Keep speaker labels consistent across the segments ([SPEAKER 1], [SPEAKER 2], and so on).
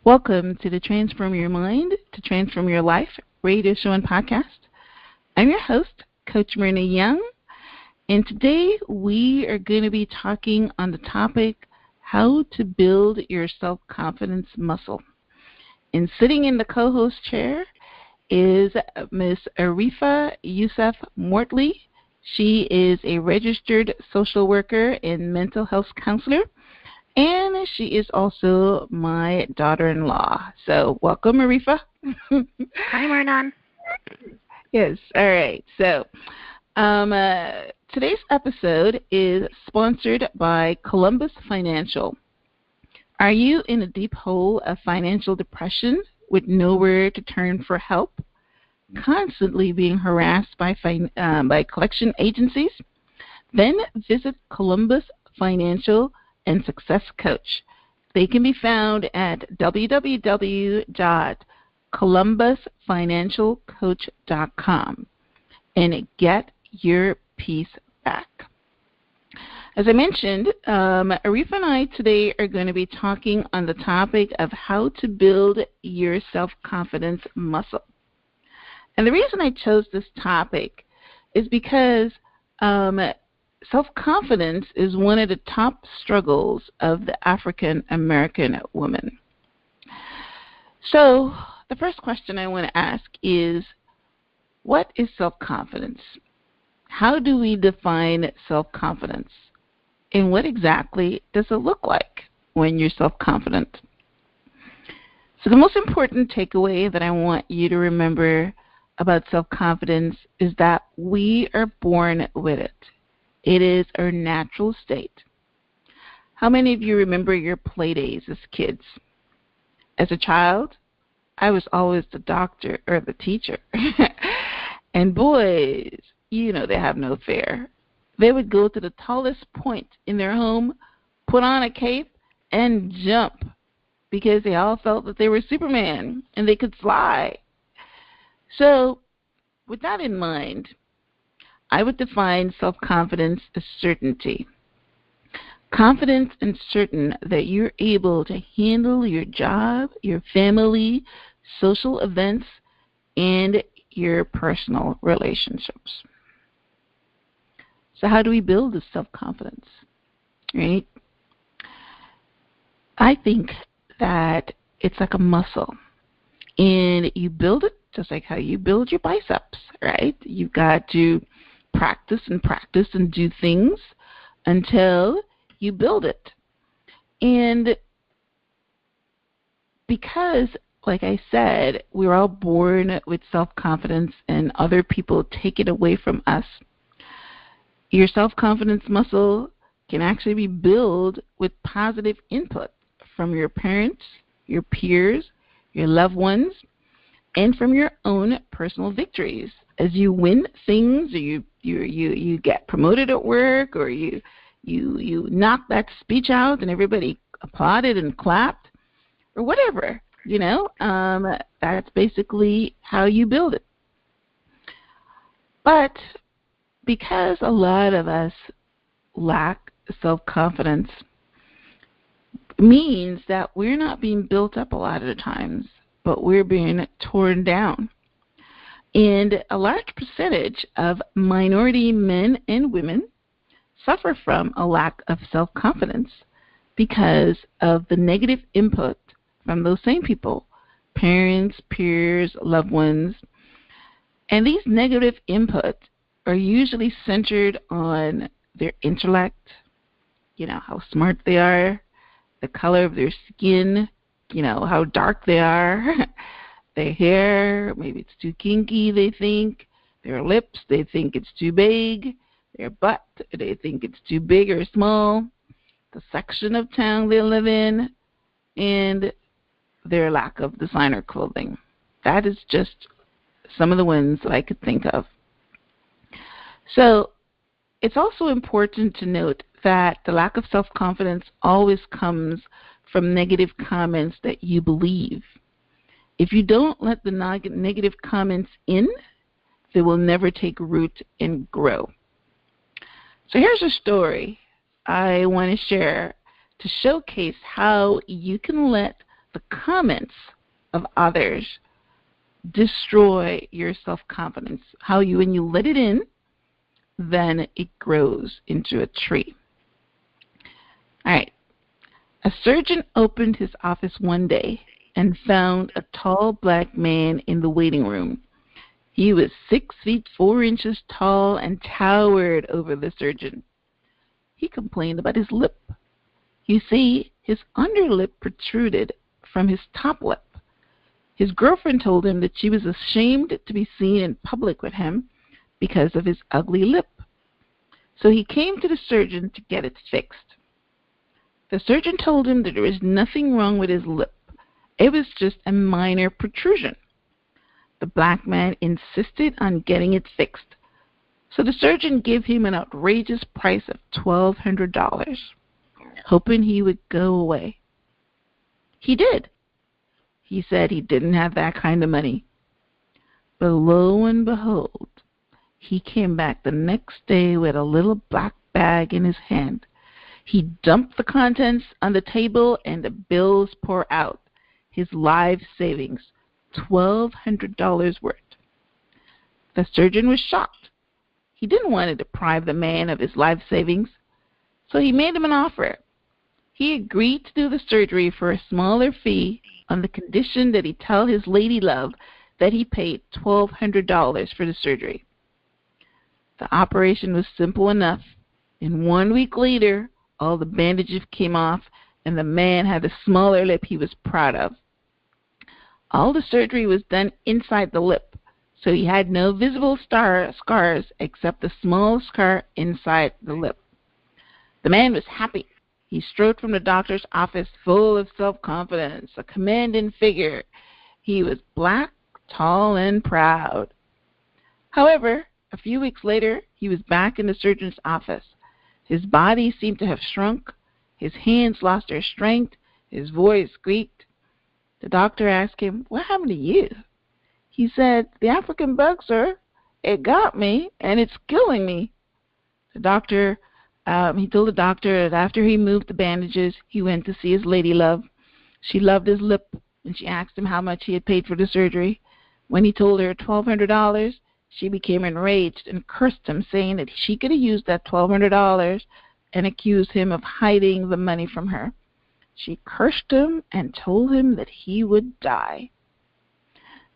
[SPEAKER 1] Welcome to the Transform Your Mind to Transform Your Life radio show and podcast. I'm your host, Coach Myrna Young, and today we are going to be talking on the topic, how to build your self-confidence muscle. And sitting in the co-host chair is Miss Arifah Yusuf Mortley. She is a registered social worker and mental health counselor, and she is also my daughter-in-law. So welcome, Arifah.
[SPEAKER 2] Hi, Myrna.
[SPEAKER 1] Yes, all right. So today's episode is sponsored by Columbus Financial. Are you in a deep hole of financial depression with nowhere to turn for help? Constantly being harassed by collection agencies? Then visit Columbus Financial and Success Coach. They can be found at www.columbusfinancialcoach.com and get your peace back. As I mentioned, Arifah and I today are going to be talking on the topic of how to build your self-confidence muscle. And the reason I chose this topic is because self-confidence is one of the top struggles of the African American woman. So the first question I want to ask is, what is self-confidence? How do we define self-confidence? And what exactly does it look like when you're self-confident? So the most important takeaway that I want you to remember about self-confidence is that we are born with it. It is our natural state. How many of you remember your play days as kids? As a child, I was always the doctor or the teacher. And boys, you know they have no fear. They would go to the tallest point in their home, put on a cape, and jump because they all felt that they were Superman and they could fly. So, with that in mind, I would define self-confidence as certainty. Confidence and certain that you're able to handle your job, your family, social events, and your personal relationships. So how do we build this self-confidence, right? I think that it's like a muscle, and you build it just like how you build your biceps, right? You've got to practice and do things until you build it. And because, like I said, we're all born with self-confidence and other people take it away from us, your self-confidence muscle can actually be built with positive input from your parents, your peers, your loved ones, and from your own personal victories. As you win things, or you get promoted at work, or you knock that speech out and everybody applauded and clapped, or whatever, that's basically how you build it. But because a lot of us lack self-confidence, means that we're not being built up a lot of the times, but we're being torn down. And a large percentage of minority men and women suffer from a lack of self-confidence because of the negative input from those same people, parents, peers, loved ones. And these negative inputs are usually centered on their intellect, how smart they are, the color of their skin, how dark they are, their hair, maybe it's too kinky, they think, their lips, they think it's too big, their butt, they think it's too big or small, the section of town they live in, and their lack of designer clothing. That is just some of the ones that I could think of. So it's also important to note that the lack of self-confidence always comes from negative comments that you believe. If you don't let the negative comments in, they will never take root and grow. So here's a story I want to share to showcase how you can let the comments of others destroy your self-confidence. When you let it in, then it grows into a tree. All right. A surgeon opened his office one day and found a tall black man in the waiting room. He was 6 feet 4 inches tall and towered over the surgeon. He complained about his lip. You see, his underlip protruded from his top lip. His girlfriend told him that she was ashamed to be seen in public with him because of his ugly lip. So he came to the surgeon to get it fixed. The surgeon told him that there was nothing wrong with his lip. It was just a minor protrusion. The black man insisted on getting it fixed. So the surgeon gave him an outrageous price of $1,200, hoping he would go away. He did. He said he didn't have that kind of money. But lo and behold, he came back the next day with a little black bag in his hand. He dumped the contents on the table and the bills poured out. His life savings, $1,200 worth. The surgeon was shocked. He didn't want to deprive the man of his life savings, so he made him an offer. He agreed to do the surgery for a smaller fee on the condition that he tell his lady love that he paid $1,200 for the surgery. The operation was simple enough, and 1 week later, all the bandages came off, and the man had a smaller lip he was proud of. All the surgery was done inside the lip, so he had no visible scars except the small scar inside the lip. The man was happy. He strode from the doctor's office full of self-confidence, a commanding figure. He was black, tall, and proud. However, a few weeks later, he was back in the surgeon's office. His body seemed to have shrunk. His hands lost their strength. His voice squeaked. The doctor asked him, "What happened to you?" He said, "The African bug, sir. It got me, and it's killing me." He told the doctor that after he moved the bandages, he went to see his lady love. She loved his lip, and she asked him how much he had paid for the surgery. When he told her $1,200, she became enraged and cursed him, saying that she could have used that $1,200 and accused him of hiding the money from her. She cursed him and told him that he would die.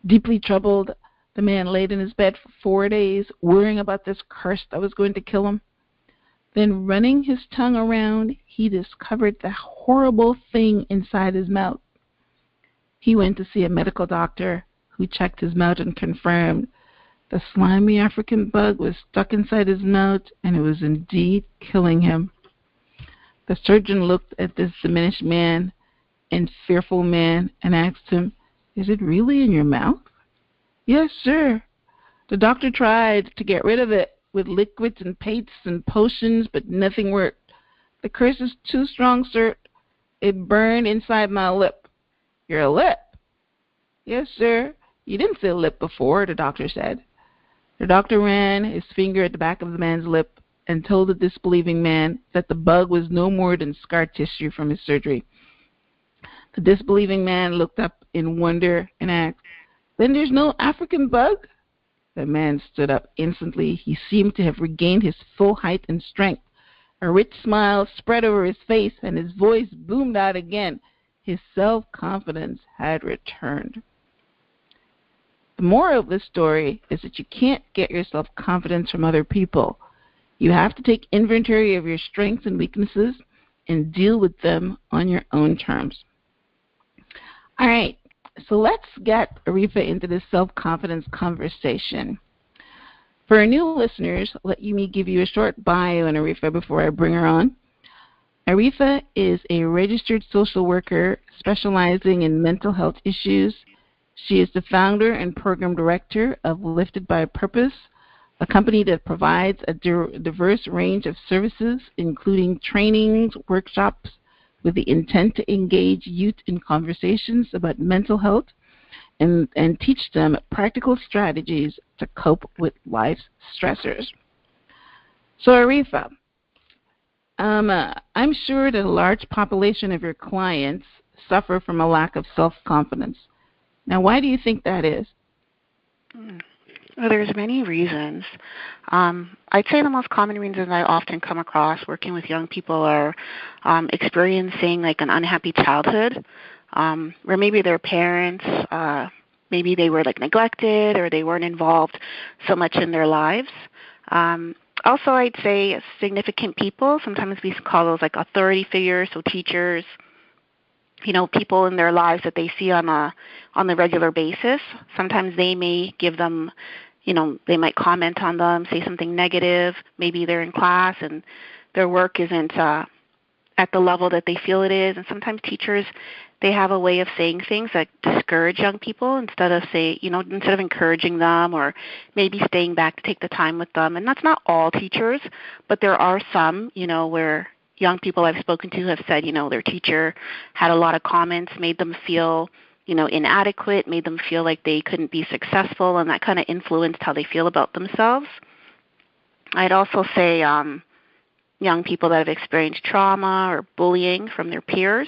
[SPEAKER 1] Deeply troubled, the man laid in his bed for 4 days, worrying about this curse that was going to kill him. Then, running his tongue around, he discovered the horrible thing inside his mouth. He went to see a medical doctor who checked his mouth and confirmed the slimy African bug was stuck inside his mouth, and it was indeed killing him. The surgeon looked at this diminished man and fearful man and asked him, "Is it really in your mouth?" "Yes, sir." The doctor tried to get rid of it with liquids and pastes and potions, but nothing worked. "The curse is too strong, sir. It burned inside my lip." "Your lip?" "Yes, sir. You didn't say lip before," the doctor said. The doctor ran his finger at the back of the man's lip and told the disbelieving man that the bug was no more than scar tissue from his surgery. The disbelieving man looked up in wonder and asked, "Then there's no African bug?" The man stood up instantly. He seemed to have regained his full height and strength. A rich smile spread over his face, and his voice boomed out again. His self-confidence had returned. The moral of this story is that you can't get your self-confidence from other people. You have to take inventory of your strengths and weaknesses and deal with them on your own terms. All right, so let's get Arifah into this self-confidence conversation. For our new listeners, let me give you a short bio on Arifah before I bring her on. Arifah is a registered social worker specializing in mental health issues. She is the founder and program director of Lifted by Purpose, a company that provides a diverse range of services, including trainings, workshops, with the intent to engage youth in conversations about mental health and teach them practical strategies to cope with life's stressors. So, Arifah, I'm sure that a large population of your clients suffer from a lack of self-confidence. Now, why do you think that is?
[SPEAKER 2] Well, there's many reasons. I'd say the most common reasons I often come across working with young people are experiencing like an unhappy childhood, where maybe their parents, maybe they were like neglected or they weren't involved so much in their lives. Also, I'd say significant people. Sometimes we call those like authority figures, so teachers, people in their lives that they see on the regular basis. Sometimes they may give them, they might comment on them, say something negative. Maybe they're in class and their work isn't at the level that they feel it is. And sometimes teachers, they have a way of saying things that discourage young people instead of encouraging them or maybe staying back to take the time with them. And that's not all teachers, but there are some, where young people I've spoken to have said, their teacher had a lot of comments, made them feel, inadequate, made them feel like they couldn't be successful, and that kind of influenced how they feel about themselves. I'd also say young people that have experienced trauma or bullying from their peers,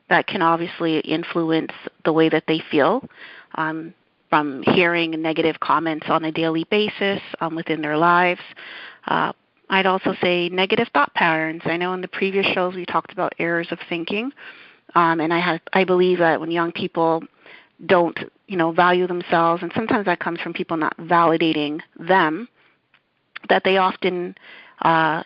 [SPEAKER 2] that can obviously influence the way that they feel from hearing negative comments on a daily basis within their lives. I'd also say negative thought patterns. I know in the previous shows we talked about errors of thinking, and I believe that when young people don't, value themselves, and sometimes that comes from people not validating them, that they often,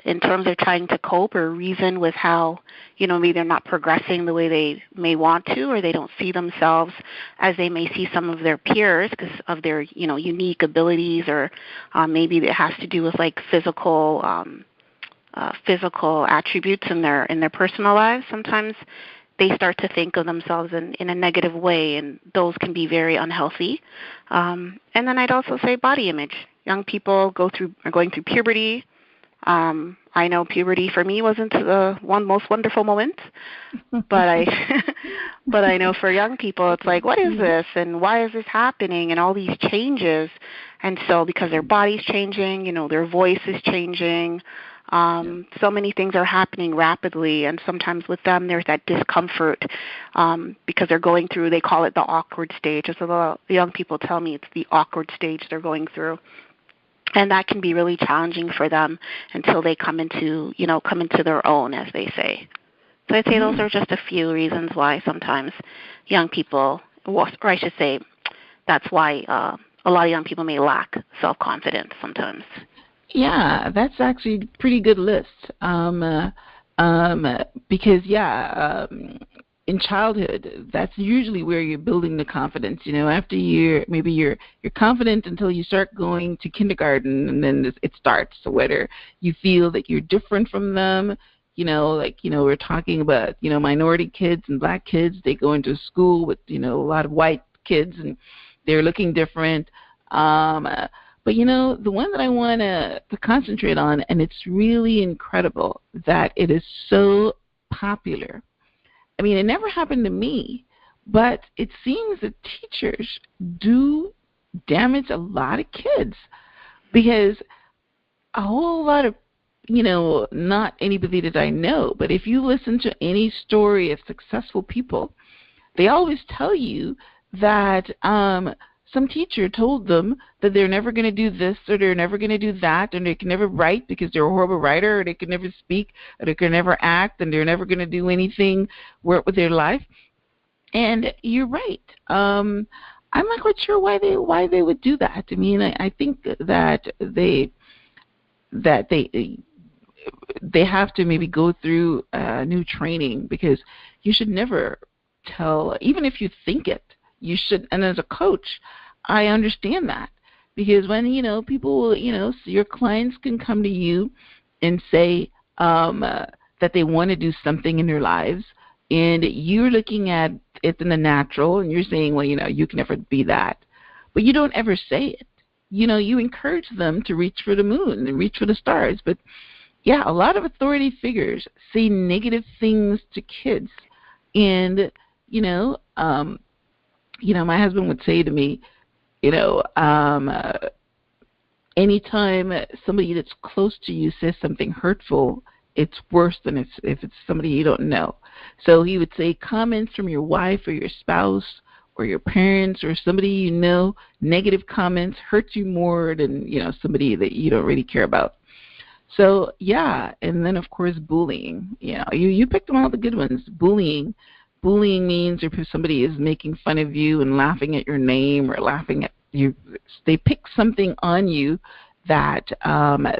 [SPEAKER 2] in terms of trying to cope or reason with how, maybe they're not progressing the way they may want to, or they don't see themselves as they may see some of their peers because of their, unique abilities, or maybe it has to do with like physical attributes in their personal lives. Sometimes they start to think of themselves in a negative way, and those can be very unhealthy. And then I'd also say body image. Young people are going through puberty. I know puberty for me wasn't the most wonderful moment, but I know for young people it's like, what is this and why is this happening, and all these changes. And so because their body's changing, their voice is changing, so many things are happening rapidly, and sometimes with them there's that discomfort because they're going through, they call it the awkward stage. So the young people tell me it's the awkward stage they're going through. And that can be really challenging for them until they come into their own, as they say. So I'd say those are just a few reasons why sometimes young people, or I should say, that's why a lot of young people may lack self-confidence sometimes.
[SPEAKER 1] Yeah, that's actually a pretty good list. Because in childhood, that's usually where you're building the confidence. After you're confident until you start going to kindergarten, and then it starts. So whether you feel that you're different from them, we're talking about, minority kids and black kids, they go into school with, a lot of white kids, and they're looking different. But, the one that I want to concentrate on, and it's really incredible that it is so popular. I mean, it never happened to me, but it seems that teachers do damage a lot of kids, because a whole lot of, not anybody that I know, but if you listen to any story of successful people, they always tell you that some teacher told them that they're never going to do this, or they're never going to do that, and they can never write because they're a horrible writer, or they can never speak, or they can never act, and they're never going to do anything work with their life. And you're right. I'm not quite sure why they would do that. I mean, I think that they have to maybe go through new training, because you should never tell, even if you think it, you should. And as a coach, I understand that, because when people, your clients can come to you and say that they want to do something in their lives, and you're looking at it in the natural, and you're saying, well, you can never be that, but you don't ever say it. You encourage them to reach for the moon and reach for the stars. But yeah, a lot of authority figures say negative things to kids, and my husband would say to me, anytime somebody that's close to you says something hurtful, it's worse than if it's somebody you don't know. So he would say comments from your wife or your spouse or your parents or somebody you know, negative comments hurt you more than, somebody that you don't really care about. So, yeah, and then, of course, bullying. You picked them all the good ones. Bullying means if somebody is making fun of you and laughing at your name or laughing at you, they pick something on you that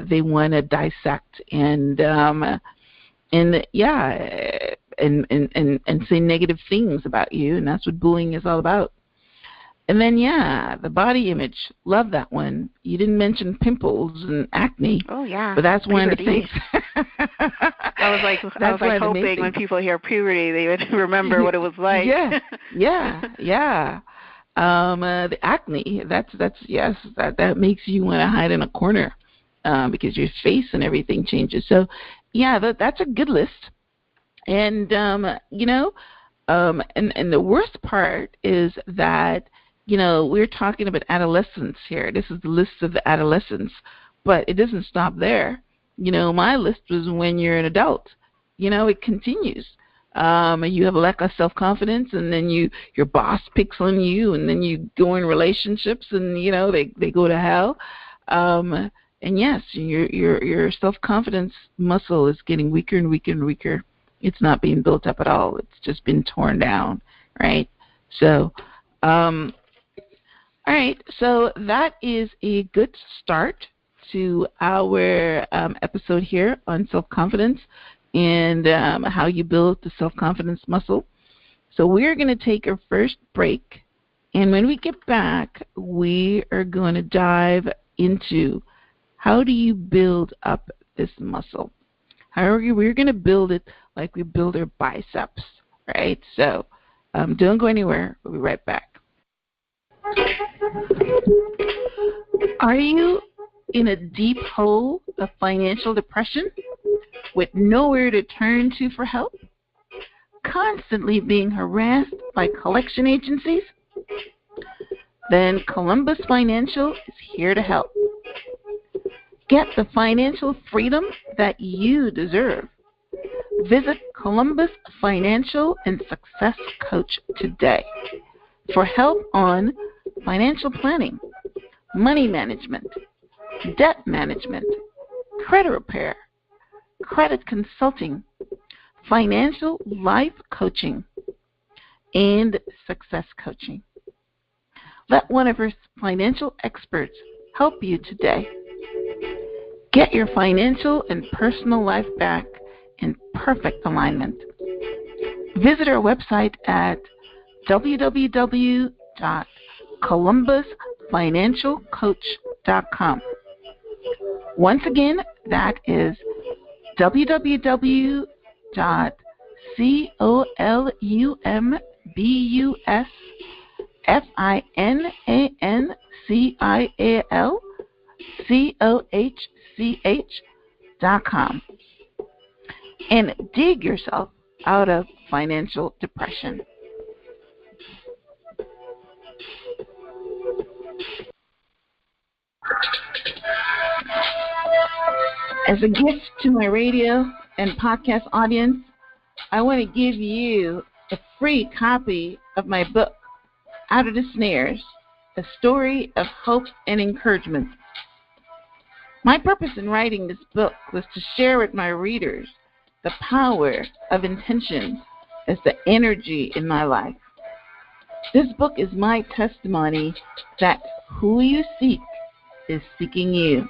[SPEAKER 1] they want to dissect and say negative things about you, and that's what bullying is all about. And then, the body image. Love that one. You didn't mention pimples and acne.
[SPEAKER 2] Oh, yeah.
[SPEAKER 1] But that's one of the things.
[SPEAKER 2] I was like hoping when people hear puberty, they would remember what it was like.
[SPEAKER 1] Yeah. The acne. That makes you want to hide in a corner because your face and everything changes. So, that's a good list. And and the worst part is that, we're talking about adolescence here. This is the list of the adolescents, but it doesn't stop there. My list was when you're an adult. It continues. You have a lack of self-confidence, and then your boss picks on you, and then you go in relationships, and they go to hell. And yes, your self-confidence muscle is getting weaker and weaker and weaker. It's not being built up at all. It's just been torn down, right? So, all right. So that is a good start to our episode here on self-confidence and how you build the self-confidence muscle. So we're going to take our first break, and when we get back, we are going to dive into how do you build up this muscle. We're going to build it like we build our biceps, right? So don't go anywhere. We'll be right back. Are you in a deep hole of financial depression with nowhere to turn to for help? Constantly being harassed by collection agencies? Then Columbus Financial is here to help. Get the financial freedom that you deserve. Visit Columbus Financial and Success Coach today for help on financial planning, money management, debt management, credit repair, credit consulting, financial life coaching, and success coaching. Let one of our financial experts help you today. Get your financial and personal life back in perfect alignment. Visit our website at www.columbusfinancialcoach.com. Once again, that is www.columbusfinancialcoach.com. And dig yourself out of financial depression. As a gift to my radio and podcast audience, I want to give you a free copy of my book, Out of the Snares, A Story of Hope and Encouragement. My purpose in writing this book was to share with my readers the power of intention as the energy in my life. This book is my testimony that who you seek is seeking you.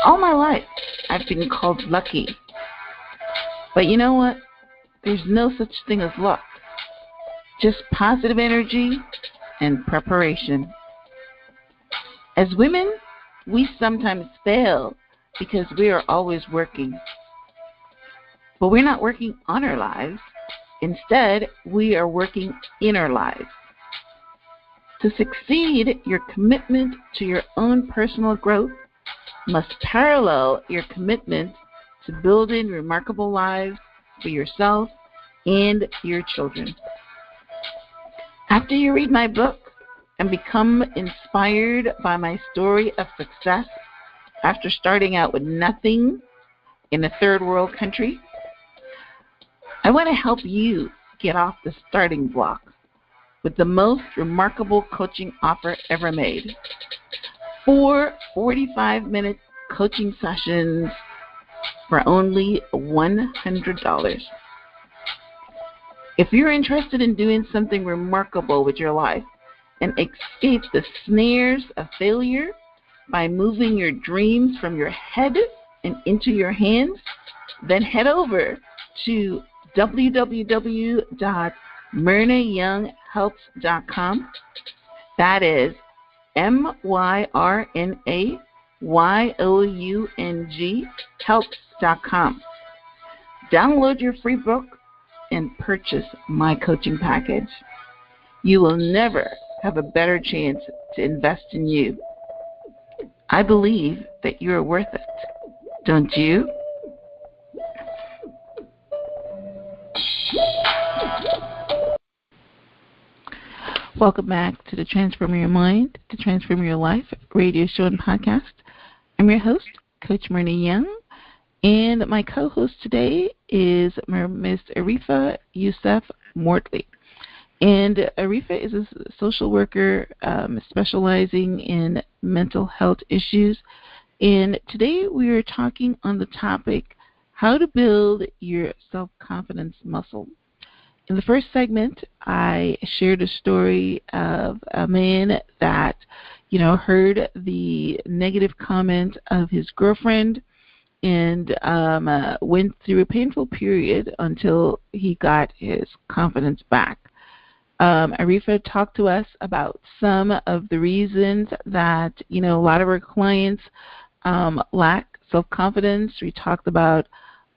[SPEAKER 1] All my life, I've been called lucky. But you know what? There's no such thing as luck. Just positive energy and preparation. As women, we sometimes fail because we are always working. But we're not working on our lives. Instead, we are working in our lives. To succeed, your commitment to your own personal growth must parallel your commitment to building remarkable lives for yourself and your children. After you read my book and become inspired by my story of success after starting out with nothing in a third world country? I want to help you get off the starting block with the most remarkable coaching offer ever made. 4 45-minute coaching sessions for only $100. If you're interested in doing something remarkable with your life and escape the snares of failure by moving your dreams from your head and into your hands, then head over to www.myrnayounghelps.com. That is MYRNAYOUNG helps.com. Download your free book and purchase my coaching package. You will never have a better chance to invest in you. I believe that you are worth it. Don't you? Welcome back to the Transform Your Mind to Transform Your Life radio show and podcast. I'm your host, Coach Myrna Young, and my co-host today is Miss Arifah Yusuf Mortley. And Arifah is a social worker specializing in mental health issues. And today we are talking on the topic, how to build your self-confidence muscle. In the first segment, I shared a story of a man that, heard the negative comment of his girlfriend and went through a painful period until he got his confidence back. Arifah talked to us about some of the reasons that, a lot of our clients lack self-confidence. We talked about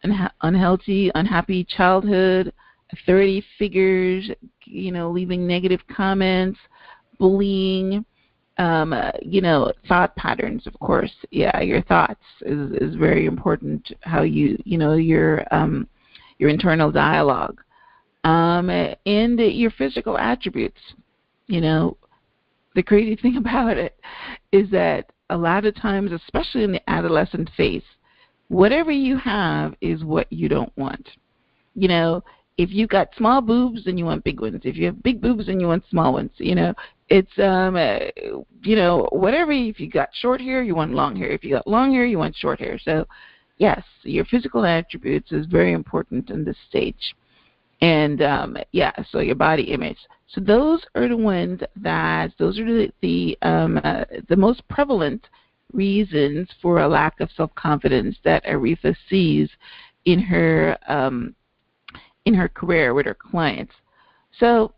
[SPEAKER 1] unhappy childhood, authority figures, leaving negative comments, bullying, thought patterns, of course. Yeah, your thoughts is very important, how your internal dialogue. And your physical attributes. The crazy thing about it is that a lot of times, especially in the adolescent phase, whatever you have is what you don't want. If you've got small boobs, then you want big ones. If you have big boobs, then you want small ones. It's, whatever. If you got short hair, you want long hair. If you got long hair, you want short hair. So, yes, your physical attributes is very important in this stage. And, so your body image. So those are the ones those are the most prevalent reasons for a lack of self-confidence that Arifah sees in her career with her clients. So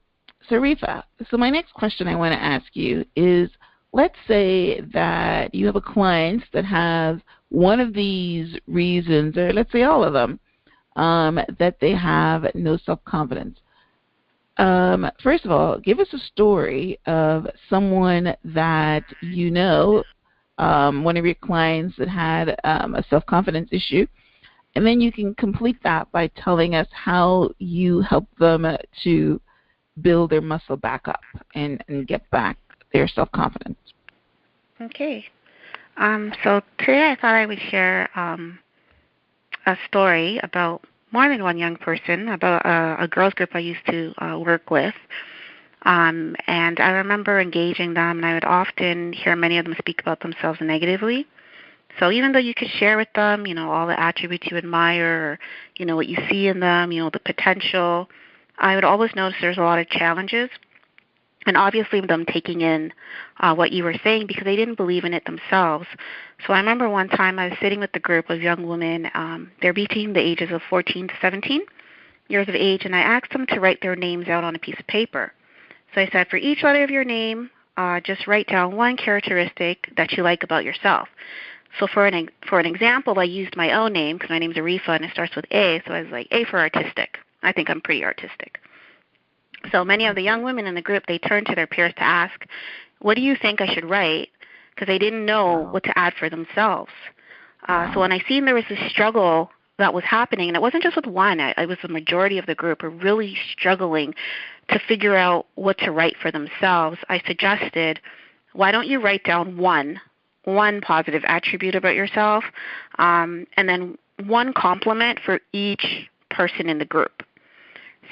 [SPEAKER 1] Arifah, my next question I want to ask you is, let's say that you have a client that has one of these reasons, or let's say all of them, that they have no self-confidence. First of all, give us a story of someone that one of your clients that had a self-confidence issue, and then you can complete that by telling us how you help them to build their muscle back up and get back their self-confidence.
[SPEAKER 2] Okay. So today I thought I would share a story about more than one young person, about a girls group I used to work with. And I remember engaging them, and I would often hear many of them speak about themselves negatively. So even though you could share with them, all the attributes you admire, or, what you see in them, the potential, I would always notice there's a lot of challenges. And obviously them taking in what you were saying because they didn't believe in it themselves. So I remember one time I was sitting with a group of young women. They're between the ages of 14 to 17 years of age, and I asked them to write their names out on a piece of paper. So I said, for each letter of your name, just write down one characteristic that you like about yourself. So for an example, I used my own name because my name's Arifah and it starts with A, so I was like, A for artistic. I think I'm pretty artistic. So many of the young women in the group, they turned to their peers to ask, what do you think I should write? Because they didn't know what to add for themselves. So when I seen there was this struggle that was happening, and it wasn't just with one, it was the majority of the group are really struggling to figure out what to write for themselves, I suggested, why don't you write down one positive attribute about yourself, and then one compliment for each person in the group.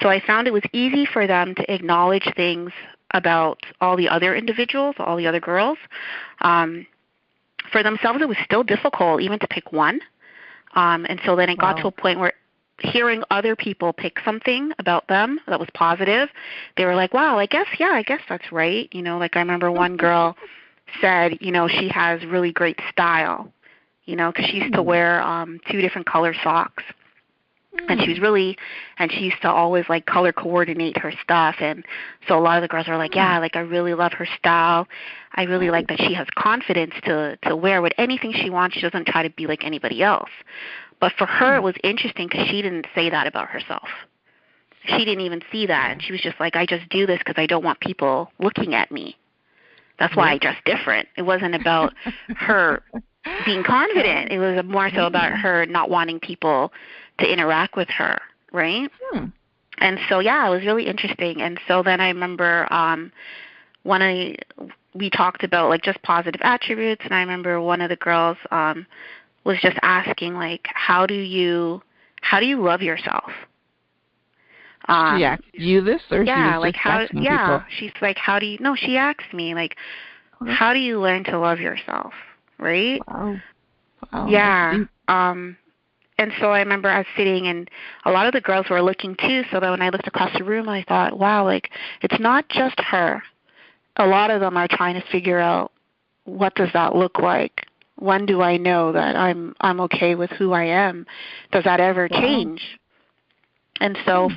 [SPEAKER 2] So I found it was easy for them to acknowledge things about all the other individuals, all the other girls. For themselves, it was still difficult even to pick one. And so then it got to a point where hearing other people pick something about them that was positive, they were like, wow, I guess that's right. You know, like I remember one girl said, you know, she has really great style, you know, because she used to wear 2 different color socks. And she used to always like color coordinate her stuff. And so a lot of the girls are like, yeah, like I really love her style. I really like that she has confidence to wear with anything she wants. She doesn't try to be like anybody else. But for her, it was interesting because she didn't say that about herself. She didn't even see that. And she was just like, I just do this because I don't want people looking at me. That's why I dress different. It wasn't about her being confident. It was more so about her not wanting people to interact with her, right? And so, yeah, it was really interesting. And so then I remember we talked about, like, just positive attributes, and I remember one of the girls was just asking, like, how do you love yourself?
[SPEAKER 1] She asked you this, or
[SPEAKER 2] yeah,
[SPEAKER 1] she was
[SPEAKER 2] like
[SPEAKER 1] just
[SPEAKER 2] how?
[SPEAKER 1] asking
[SPEAKER 2] Yeah,
[SPEAKER 1] people?
[SPEAKER 2] she's like, how do you? No, she asked me, like, how do you learn to love yourself, right?
[SPEAKER 1] Wow.
[SPEAKER 2] Yeah. And so I remember I was sitting, and a lot of the girls were looking too. So that when I looked across the room, I thought, wow, like it's not just her. A lot of them are trying to figure out, what does that look like? When do I know that I'm okay with who I am? Does that ever change? And so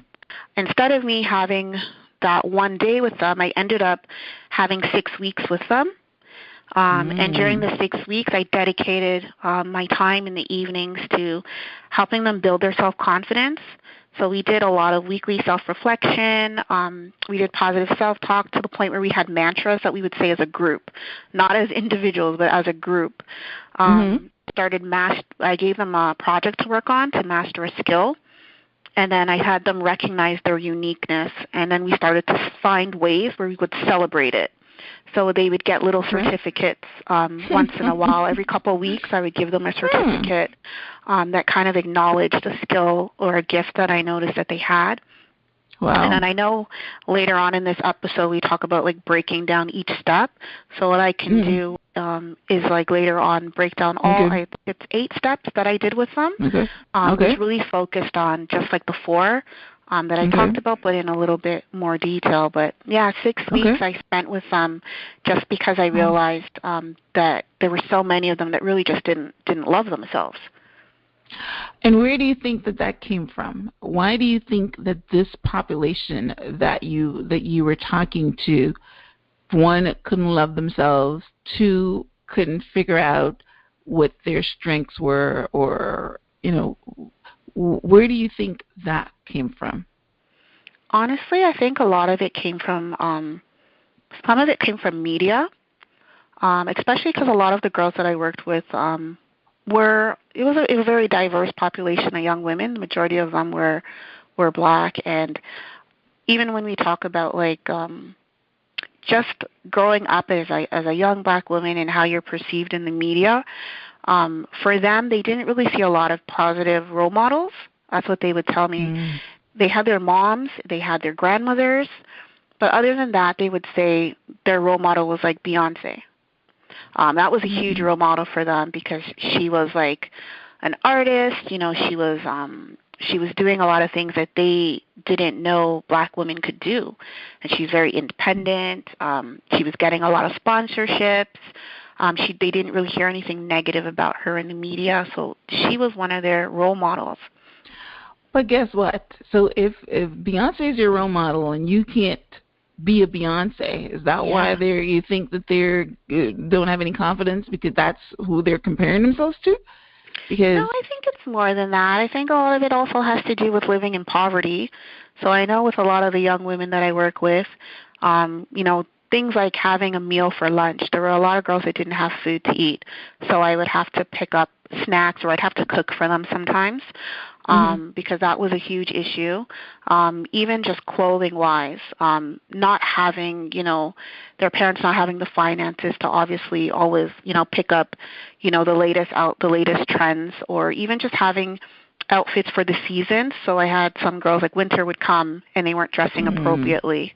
[SPEAKER 2] instead of me having that one day with them, I ended up having 6 weeks with them. And during the 6 weeks, I dedicated my time in the evenings to helping them build their self-confidence. So we did a lot of weekly self-reflection. We did positive self-talk to the point where we had mantras that we would say as a group, not as individuals, but as a group. I gave them a project to work on to master a skill. And then I had them recognize their uniqueness. And then we started to find ways where we would celebrate it. So they would get little certificates once in a while. Every couple of weeks, I would give them a certificate that kind of acknowledged a skill or a gift that I noticed that they had.
[SPEAKER 1] Wow.
[SPEAKER 2] And then I know later on in this episode we talk about like breaking down each step. So what I can do is like later on break down it's 8 steps that I did with them. It's really focused on just like the 4 that I talked about, but in a little bit more detail. But yeah, 6 weeks I spent with them just because I realized that there were so many of them that really just didn't love themselves.
[SPEAKER 1] And where do you think that came from? Why do you think that this population that you were talking to, 1, couldn't love themselves, 2, couldn't figure out what their strengths were, or, you know, where do you think that came from?
[SPEAKER 2] Honestly, I think a lot of it came from, some of it came from media, especially because a lot of the girls that I worked with it was a very diverse population of young women. The majority of them were black, and even when we talk about like just growing up as a young black woman and how you're perceived in the media, for them they didn't really see a lot of positive role models. That's what they would tell me. They had their moms, they had their grandmothers, but other than that, they would say their role model was like Beyonce. That was a huge role model for them because she was like an artist. You know, she was doing a lot of things that they didn't know black women could do, and she's very independent. She was getting a lot of sponsorships. They didn't really hear anything negative about her in the media, so she was one of their role models.
[SPEAKER 1] But guess what? So if Beyonce is your role model and you can't be a Beyonce, is that why you think that they don't have any confidence because that's who they're comparing themselves to? Because
[SPEAKER 2] no, I think it's more than that. I think a lot of it also has to do with living in poverty. So I know with a lot of the young women that I work with, you know, things like having a meal for lunch. There were a lot of girls that didn't have food to eat, so I would have to pick up snacks or I'd have to cook for them sometimes. because that was a huge issue. Even just clothing-wise, not having, their parents not having the finances to obviously always, pick up, the latest trends, or even just having outfits for the season. So I had some girls, like winter would come and they weren't dressing appropriately.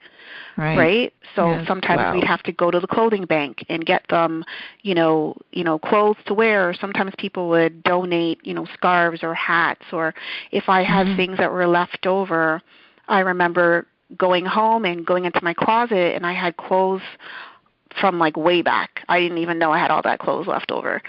[SPEAKER 2] Right? So sometimes we'd have to go to the clothing bank and get them, clothes to wear. Or sometimes people would donate, scarves or hats. Or if I had things that were left over, I remember going home and going into my closet, and I had clothes from like way back. I didn't even know I had all that clothes left over.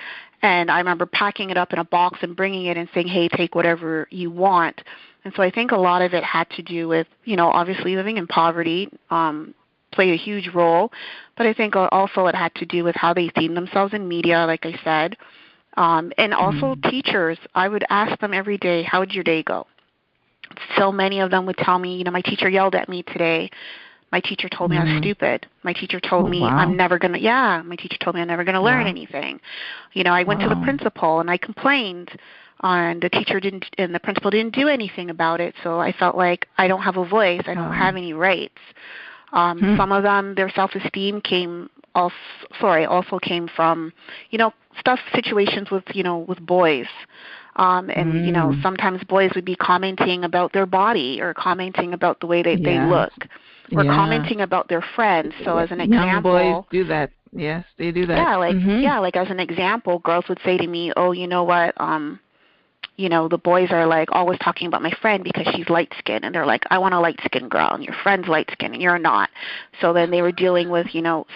[SPEAKER 2] And I remember packing it up in a box and bringing it and saying, hey, take whatever you want. And so I think a lot of it had to do with, obviously living in poverty played a huge role. But I think also it had to do with how they seen themselves in media, like I said. And also teachers. I would ask them every day, how did your day go? So many of them would tell me, my teacher yelled at me today. My teacher told me I was stupid. My teacher told me I'm never going to, my teacher told me I'm never going to learn anything. I went to the principal and I complained, and the principal didn't do anything about it. So I felt like I don't have a voice. I don't have any rights. Some of them, their self-esteem also came from, situations with, with boys. And, sometimes boys would be commenting about their body or commenting about the way they look. Or commenting about their friends. So as an example,
[SPEAKER 1] young boys do that. Yes, they do that.
[SPEAKER 2] Yeah, like as an example, girls would say to me, "Oh, you know what? The boys are like always talking about my friend because she's light skinned, and they're like, I want a light skinned girl, and your friend's light skinned, and you're not." So then they were dealing with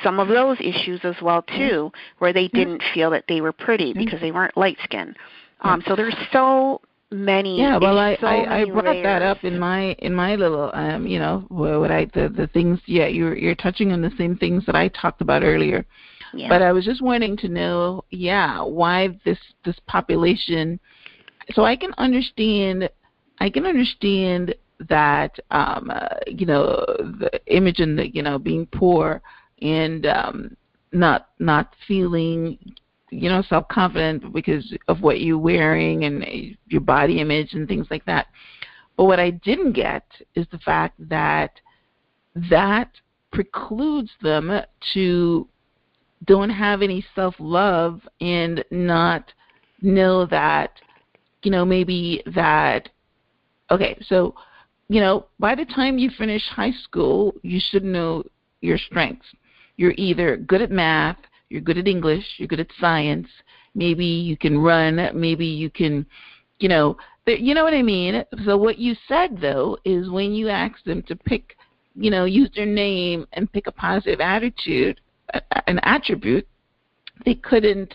[SPEAKER 2] some of those issues as well too, where they didn't feel that they were pretty because they weren't light skinned. So there's so many.
[SPEAKER 1] Yeah, well, I brought
[SPEAKER 2] layers.
[SPEAKER 1] that up in my little the things. Yeah, you're touching on the same things that I talked about earlier. Yeah. But I was just wanting to know, why this population. So I can understand that the image and the being poor and not feeling self-confident because of what you're wearing and your body image and things like that. But what I didn't get is the fact that precludes them to don't have any self-love and not know that, maybe that, okay, so, by the time you finish high school, you should know your strengths. You're either good at math, you're good at English, you're good at science, maybe you can run, maybe you can, you know what I mean? So what you said, though, is when you ask them to pick, use their name and pick a positive attitude, an attribute, they couldn't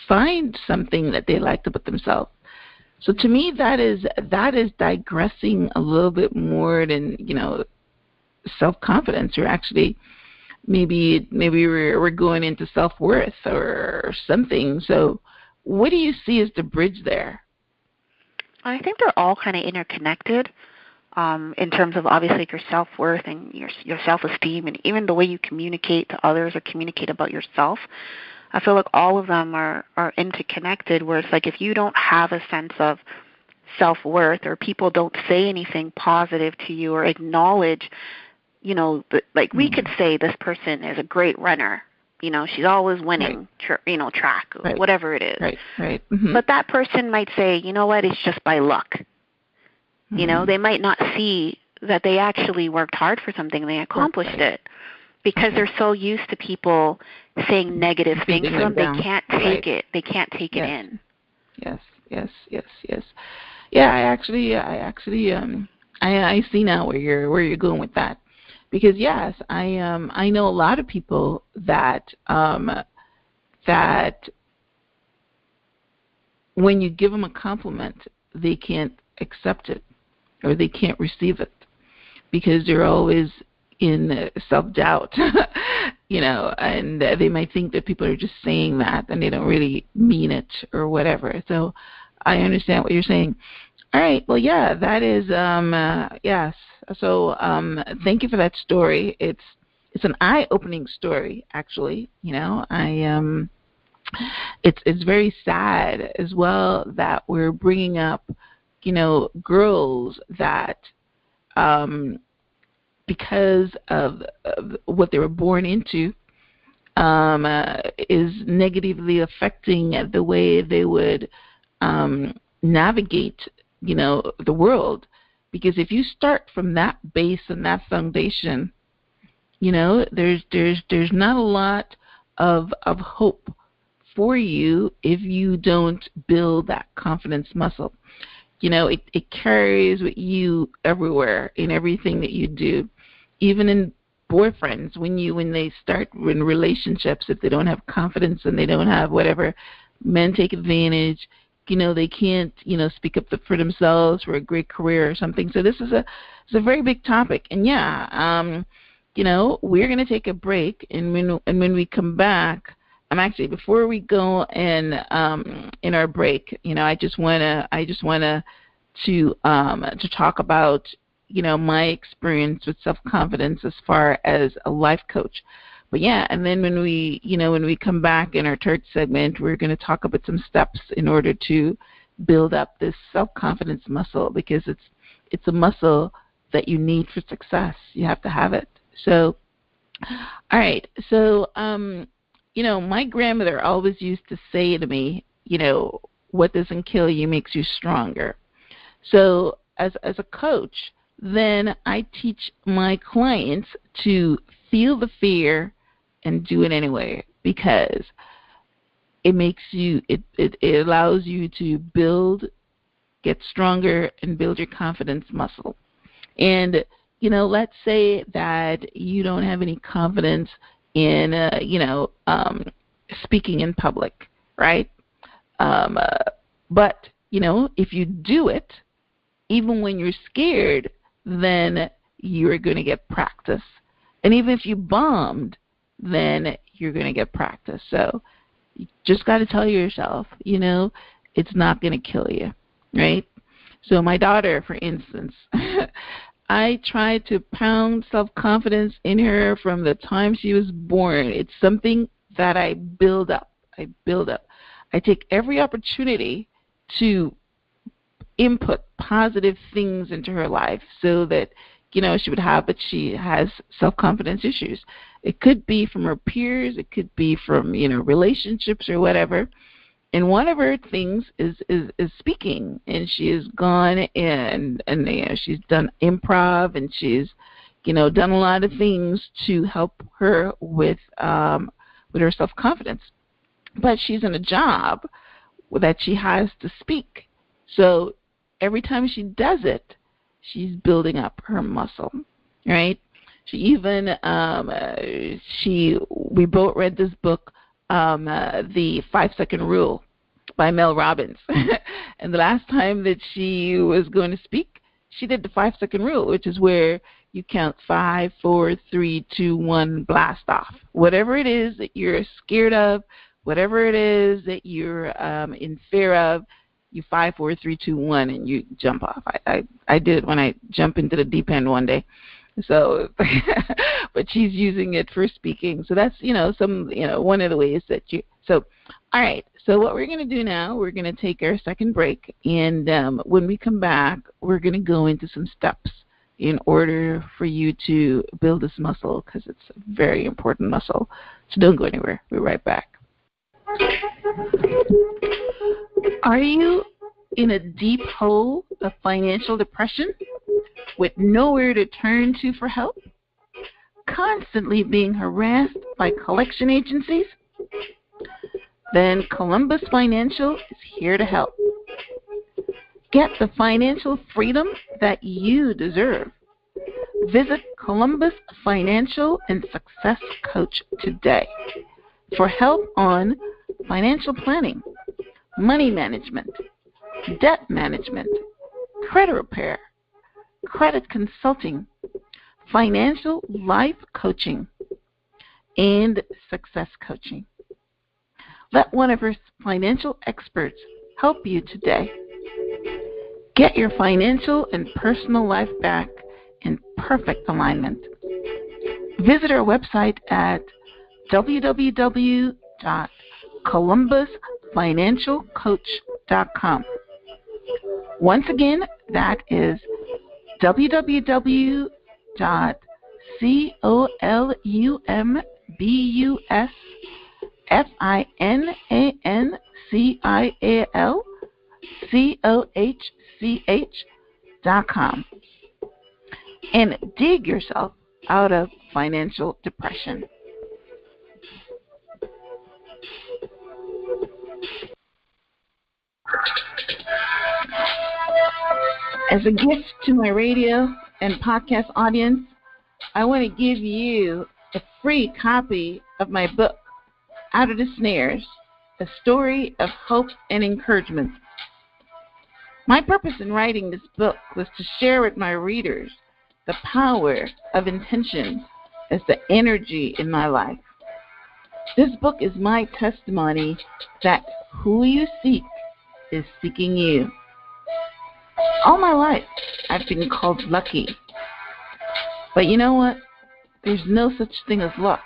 [SPEAKER 1] find something that they liked about themselves. So to me, that is digressing a little bit more than, self-confidence, or actually maybe we're going into self-worth or something. So what do you see as the bridge there?
[SPEAKER 2] I think they're all kind of interconnected in terms of obviously your self-worth and your self-esteem, and even the way you communicate to others or communicate about yourself. I feel like all of them are interconnected, where it's like if you don't have a sense of self-worth, or people don't say anything positive to you or acknowledge, we could say this person is a great runner. She's always winning, track, or whatever it is.
[SPEAKER 1] Right. Mm-hmm.
[SPEAKER 2] But that person might say, you know what, it's just by luck. Mm-hmm. They might not see that they actually worked hard for something, they accomplished it. Because they're so used to people saying negative things to them, they can't take it. They can't take it in.
[SPEAKER 1] Yes. Yeah, I see now where you're going with that. Because yes, I know a lot of people that when you give them a compliment, they can't accept it or they can't receive it because they're always in self-doubt, and they might think that people are just saying that and they don't really mean it or whatever. So I understand what you're saying. All right. Well, yeah, that is, yes. So thank you for that story. It's an eye-opening story, actually. it's very sad as well that we're bringing up, girls that because of what they were born into, is negatively affecting the way they would navigate, the world. Because if you start from that base and that foundation, there's not a lot of hope for you if you don't build that confidence muscle. It carries with you everywhere in everything that you do, even in boyfriends. When they start in relationships, if they don't have confidence and they don't have whatever, men take advantage. They can't speak up for themselves for a great career or something. So this is it's a very big topic. And we're going to take a break, and when we come back, actually, before we go in our break, I just wanna to talk about my experience with self-confidence as far as a life coach. But and then when we come back in our third segment, we're going to talk about some steps in order to build up this self-confidence muscle, because it's a muscle that you need for success. You have to have it. So, all right. So, my grandmother always used to say to me, what doesn't kill you makes you stronger. So as a coach, then I teach my clients to feel the fear and do it anyway, because it makes you, it allows you to get stronger and build your confidence muscle. And, let's say that you don't have any confidence in, speaking in public, right? But, if you do it, even when you're scared, then you're going to get practice. And even if you bombed, then you're going to get practice. So you just got to tell yourself, it's not going to kill you, right? So my daughter, for instance, I tried to pound self-confidence in her from the time she was born. It's something that I build up. I take every opportunity to input positive things into her life so that, she would have, but she has self-confidence issues. It could be from her peers. It could be from, relationships or whatever. And one of her things is speaking, and she has gone and she's done improv, and she's done a lot of things to help her with her self-confidence. But she's in a job that she has to speak, so every time she does it, she's building up her muscle, right? She even we both read this book, The 5-Second Rule by Mel Robbins. And the last time that she was going to speak, she did the 5-second rule, which is where you count 5, 4, 3, 2, 1, blast off. Whatever it is that you're scared of, whatever it is that you're in fear of, you 5, 4, 3, 2, 1, and you jump off. I did it when I jumped into the deep end one day. So, but she's using it for speaking. So that's, one of the ways that so, all right. So what we're going to do now, we're going to take our second break. And when we come back, we're going to go into some steps in order for you to build this muscle, because it's a very important muscle. So don't go anywhere. We're right back. Are you in a deep hole of financial depression with nowhere to turn to for help? Constantly being harassed by collection agencies? Then Columbus Financial is here to help. Get the financial freedom that you deserve. Visit Columbus Financial and Success Coach today for help on financial planning, money management, debt management, credit repair, credit consulting, financial life coaching, and success coaching. Let one of our financial experts help you today. Get your financial and personal life back in perfect alignment. Visit our website at www.columbusfinancial.com columbusfinancialcoach.com. Once again, that is www.columbusfinancialcoach.com, and dig yourself out of financial depression. As a gift to my radio and podcast audience, I want to give you a free copy of my book, Out of the Snares, a story of hope and encouragement. My purpose in writing this book was to share with my readers the power of intention as the energy in my life. This book is my testimony that who you seek is seeking you. All my life, I've been called lucky. But you know what? There's no such thing as luck.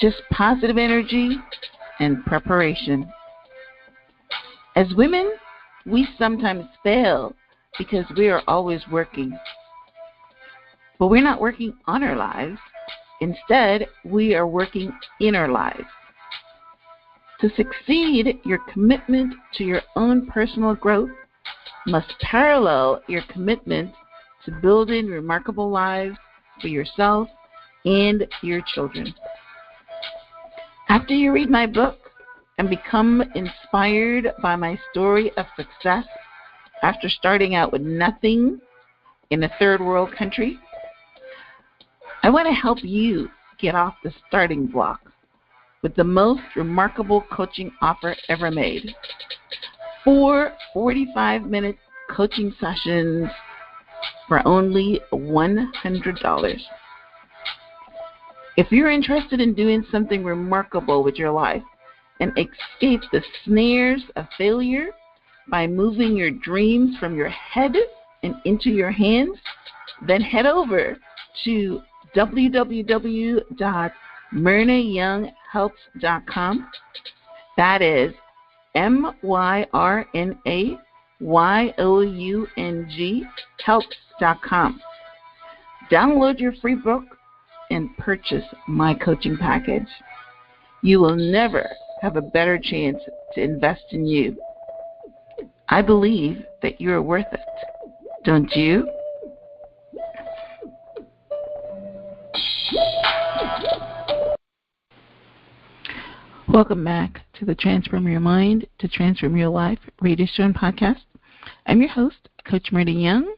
[SPEAKER 1] Just positive energy and preparation. As women, we sometimes fail because we are always working. But we're not working on our lives. Instead, we are working in our lives. To succeed, your commitment to your own personal growth must parallel your commitment to building remarkable lives for yourself and your children. After you read my book and become inspired by my story of success after starting out with nothing in a third world country, I want to help you get off the starting block with the most remarkable coaching offer ever made. 4 45-minute coaching sessions for only $100. If you're interested in doing something remarkable with your life and escape the snares of failure by moving your dreams from your head and into your hands, then head over to www.myrnayounghelps.com. That is MYRNAYOUNG helps.com. Download your free book and purchase my coaching package. You will never have a better chance to invest in you. I believe that you are worth it. Don't you? Welcome back to the Transform Your Mind to Transform Your Life radio show and podcast. I'm your host, Coach Myrna Young,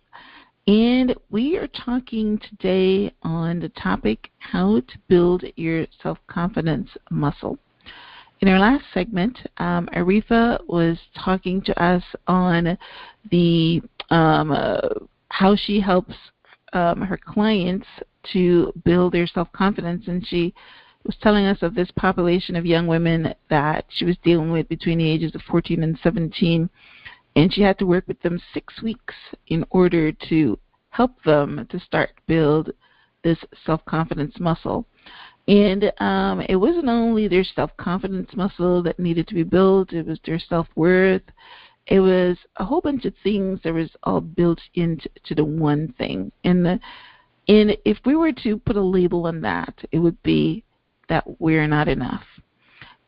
[SPEAKER 1] and we are talking today on the topic, how to build your self-confidence muscle. In our last segment, Arifah was talking to us on the how she helps her clients to build their self-confidence, and she was telling us of this population of young women that she was dealing with between the ages of 14 and 17, and she had to work with them 6 weeks in order to help them to start build this self-confidence muscle. And it wasn't only their self-confidence muscle that needed to be built, it was their self-worth. It was a whole bunch of things that was all built into the one thing. And if we were to put a label on that, it would be that we're not enough.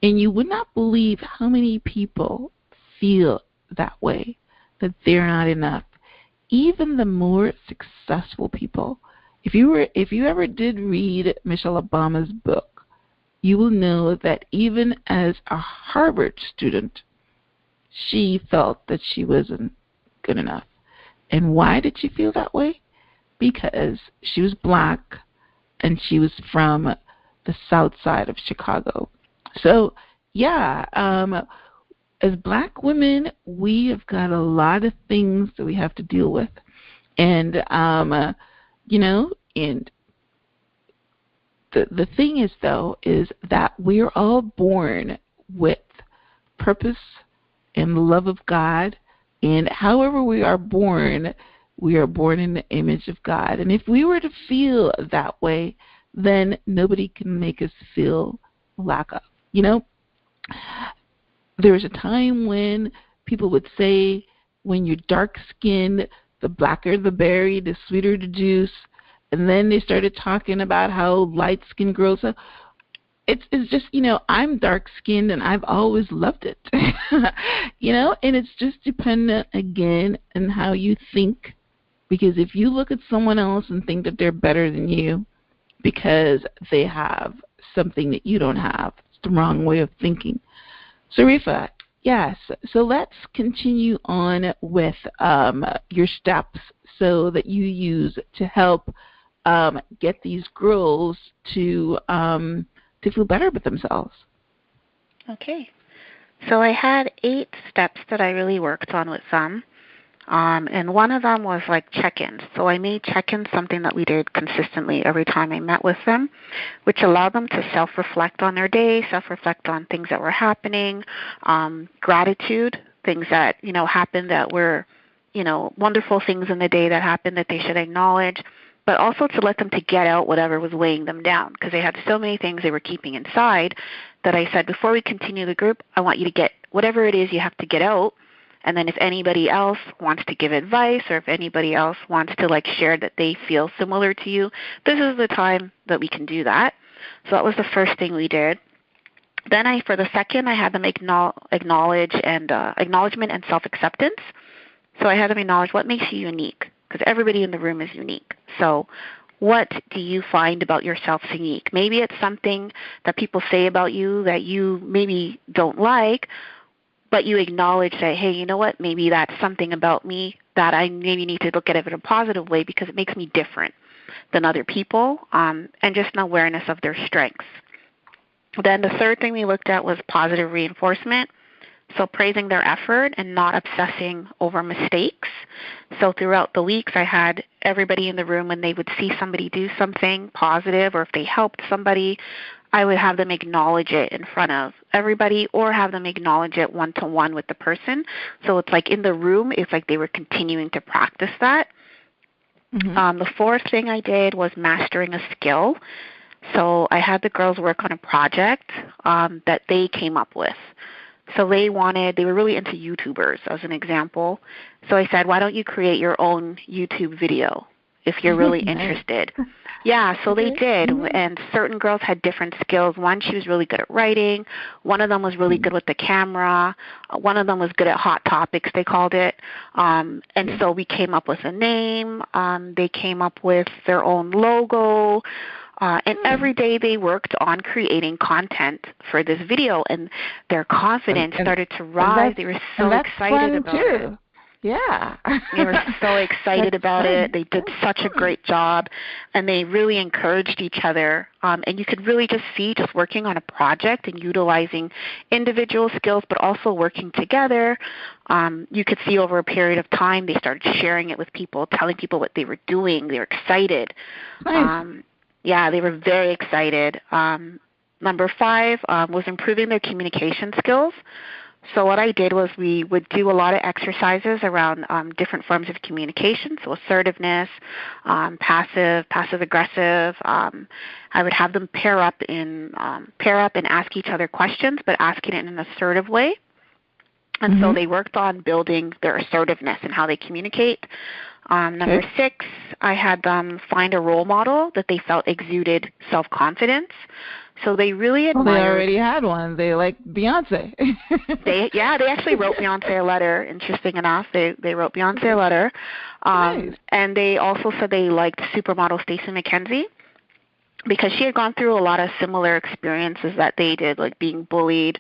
[SPEAKER 1] And you would not believe how many people feel that way, that they're not enough. Even the more successful people. If you ever did read Michelle Obama's book, you will know that even as a Harvard student, she felt that she wasn't good enough. And why did she feel that way? Because she was black and she was from the south side of Chicago. So, yeah, as black women, we have got a lot of things that we have to deal with. And, and the thing is, though, is that we're all born with purpose and the love of God. And however we are born in the image of God. And if we were to feel that way, then nobody can make us feel lack of. There was a time when people would say, when you're dark-skinned, the blacker the berry, the sweeter the juice. And then they started talking about how light-skinned girls are. It's just, I'm dark-skinned and I've always loved it. And it's just dependent, again, on how you think. Because if you look at someone else and think that they're better than you because they have something that you don't have, it's the wrong way of thinking. So, Arifah, yes, so let's continue on with your steps so that you use to help get these girls to feel better about themselves.
[SPEAKER 2] Okay. So I had 8 steps that I really worked on with them. And one of them was like check-ins. So I made check-ins something that we did consistently every time I met with them, which allowed them to self-reflect on their day, self-reflect on things that were happening, gratitude, things that, happened that were, wonderful things in the day that happened that they should acknowledge, but also to let them to get out whatever was weighing them down, because they had so many things they were keeping inside that I said, before we continue the group, I want you to get whatever it is you have to get out. And then if anybody else wants to give advice, or if anybody else wants to share that they feel similar to you, this is the time that we can do that. So that was the first thing we did. Then for the second, I had them acknowledgement and self-acceptance. So I had them acknowledge what makes you unique, because everybody in the room is unique. So what do you find about yourself unique? Maybe it's something that people say about you that you maybe don't like, but you acknowledge that, hey, you know what, maybe that's something about me that I maybe need to look at it in a positive way because it makes me different than other people, and just an awareness of their strengths. Then the third thing we looked at was positive reinforcement. So praising their effort and not obsessing over mistakes. So throughout the weeks, I had everybody in the room, when they would see somebody do something positive, or if they helped somebody, I would have them acknowledge it in front of everybody, or have them acknowledge it one-to-one with the person. So it's like in the room, it's like they were continuing to practice that. Mm-hmm. The fourth thing I did was mastering a skill. So I had the girls work on a project that they came up with. So they were really into YouTubers, as an example. So I said, why don't you create your own YouTube video if you're really interested? Yeah, so they did, and certain girls had different skills. One, she was really good at writing. One of them was really good with the camera. One of them was good at hot topics, they called it. And so we came up with a name. They came up with their own logo. And every day they worked on creating content for this video, and their confidence started to rise. They were so excited about it.
[SPEAKER 1] Yeah.
[SPEAKER 2] They were so excited about it. They did such a great job, and they really encouraged each other. And you could really just see, just working on a project and utilizing individual skills, but also working together. You could see over a period of time they started sharing it with people, telling people what they were doing. They were excited.
[SPEAKER 1] Nice.
[SPEAKER 2] Yeah, they were very excited. Number 5 was improving their communication skills. So what I did was we would do a lot of exercises around different forms of communication, so assertiveness, passive-aggressive. I would have them pair up and ask each other questions, but asking it in an assertive way. And so they worked on building their assertiveness and how they communicate. Number 6, I had them find a role model that they felt exuded self-confidence. So they really admired.
[SPEAKER 1] Well, they already had one. They like Beyonce.
[SPEAKER 2] They actually wrote Beyonce a letter. Interesting enough, they wrote Beyonce a letter.
[SPEAKER 1] Nice.
[SPEAKER 2] And they also said they liked supermodel Stacey McKenzie, because she had gone through a lot of similar experiences that they did, like being bullied,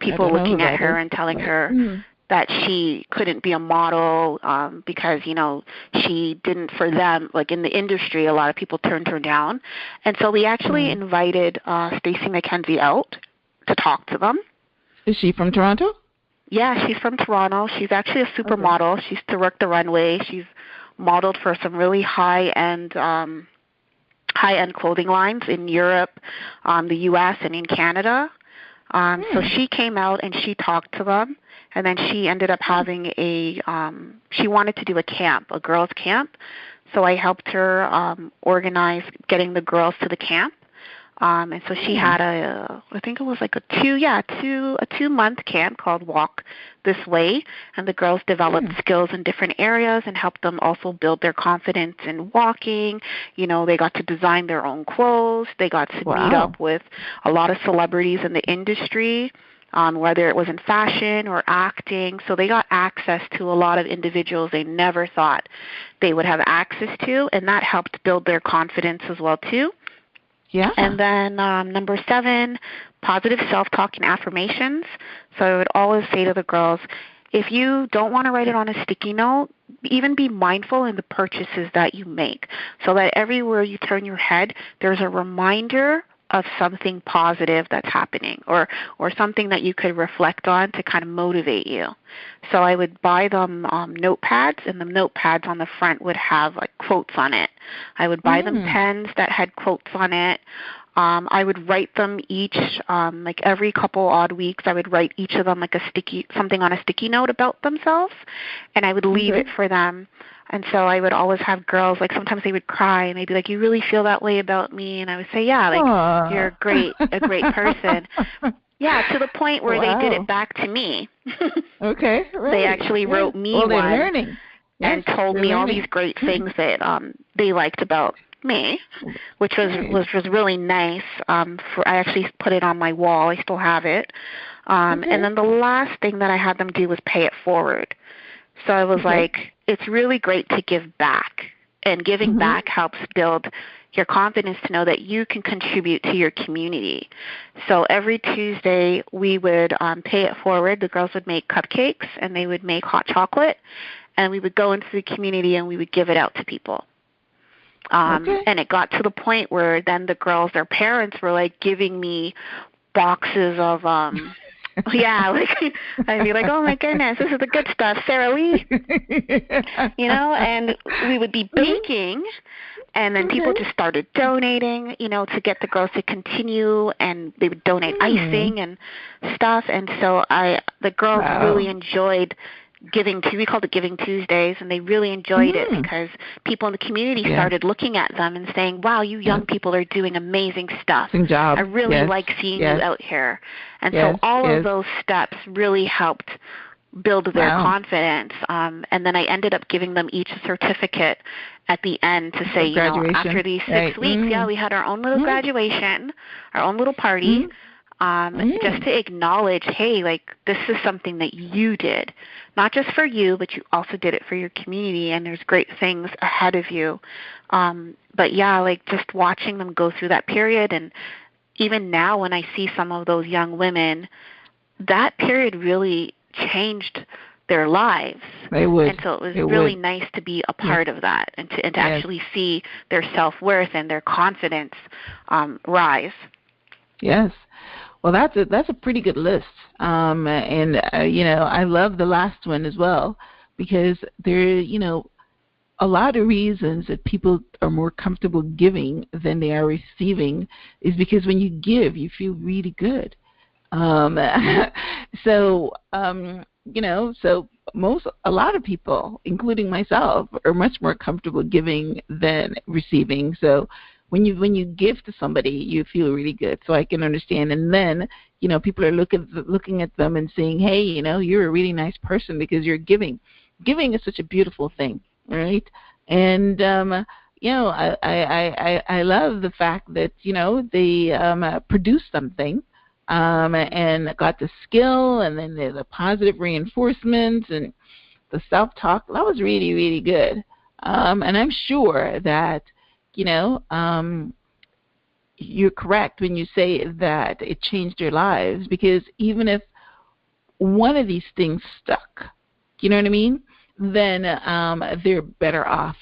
[SPEAKER 2] people looking at her and telling her that she couldn't be a model because, she didn't, for them, like in the industry, a lot of people turned her down. And so we actually invited Stacey McKenzie out to talk to them.
[SPEAKER 1] Is she from Toronto?
[SPEAKER 2] Yeah, she's from Toronto. She's actually a supermodel. She used to work the runway. She's modeled for some really high-end clothing lines in Europe, the U.S., and in Canada. So she came out and she talked to them, and then she ended up having she wanted to do a camp, a girls' camp. So I helped her organize getting the girls to the camp. And so she had I think it was like a 2-month camp called Walk This Way, and the girls developed skills in different areas and helped them also build their confidence in walking. They got to design their own clothes. They got to meet up with a lot of celebrities in the industry, whether it was in fashion or acting. So they got access to a lot of individuals they never thought they would have access to, and that helped build their confidence as well too.
[SPEAKER 1] Yeah.
[SPEAKER 2] And then number 7, positive self-talk and affirmations. So I would always say to the girls, if you don't want to write it on a sticky note, even be mindful in the purchases that you make, so that everywhere you turn your head, there's a reminder of something positive that's happening, or something that you could reflect on to kind of motivate you. So I would buy them notepads, and the notepads on the front would have like quotes on it. I would buy them pens that had quotes on it. I would write them each, like every couple odd weeks, I would write each of them like something on a sticky note about themselves, and I would leave it for them. And so I would always have girls, like sometimes they would cry and they'd be like, you really feel that way about me? And I would say, yeah, like you're a great person. Yeah, to the point where they did it back to me.
[SPEAKER 1] Okay, right.
[SPEAKER 2] They actually wrote me one and told me all these great things that they liked about me, which was really nice. I actually put it on my wall. I still have it. And then the last thing that I had them do was pay it forward. So I was like, it's really great to give back, and giving back helps build your confidence to know that you can contribute to your community. So every Tuesday we would pay it forward. The girls would make cupcakes and they would make hot chocolate, and we would go into the community and we would give it out to people. And it got to the point where then the girls, their parents were like giving me boxes of like I'd be like, oh my goodness, this is the good stuff, Sarah Lee. And we would be baking, and then people just started donating, to get the girls to continue, and they would donate icing and stuff. And so the girls really enjoyed we called it Giving Tuesdays, and they really enjoyed it because people in the community started looking at them and saying, wow, you young people are doing amazing stuff.
[SPEAKER 1] Good job.
[SPEAKER 2] I really like seeing you out here. And so all of those steps really helped build their confidence. And then I ended up giving them each a certificate at the end to say, after these 6 weeks, we had our own little graduation, our own little party. Just to acknowledge, hey, like, this is something that you did, not just for you, but you also did it for your community, and there's great things ahead of you. But like just watching them go through that period, and even now when I see some of those young women, that period really changed their lives.
[SPEAKER 1] They would.
[SPEAKER 2] And so it was really nice to be a part of that, and to actually see their self-worth and their confidence rise.
[SPEAKER 1] Yes. Well, that's a pretty good list, and I love the last one as well, because there a lot of reasons that people are more comfortable giving than they are receiving is because when you give, you feel really good. So a lot of people, including myself, are much more comfortable giving than receiving. So when you give to somebody, you feel really good. So I can understand. And then, people are looking at them and saying, hey, you're a really nice person because you're giving. Giving is such a beautiful thing, right? And, I love the fact that, they produced something and got the skill, and then the positive reinforcement and the self-talk. That was really, really good. And I'm sure that, you're correct when you say that it changed their lives, because even if one of these things stuck, you know what I mean, then they're better off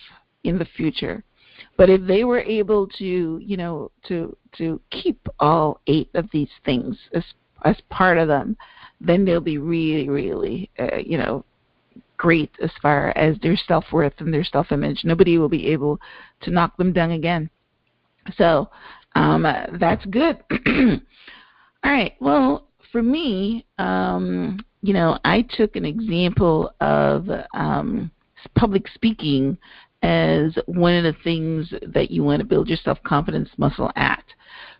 [SPEAKER 1] in the future. But if they were able to, to keep all 8 of these things as part of them, then they'll be really, really, great as far as their self-worth and their self-image. Nobody will be able to knock them down again. So that's good. All right. Well, for me, I took an example of public speaking as one of the things that you want to build your self-confidence muscle at.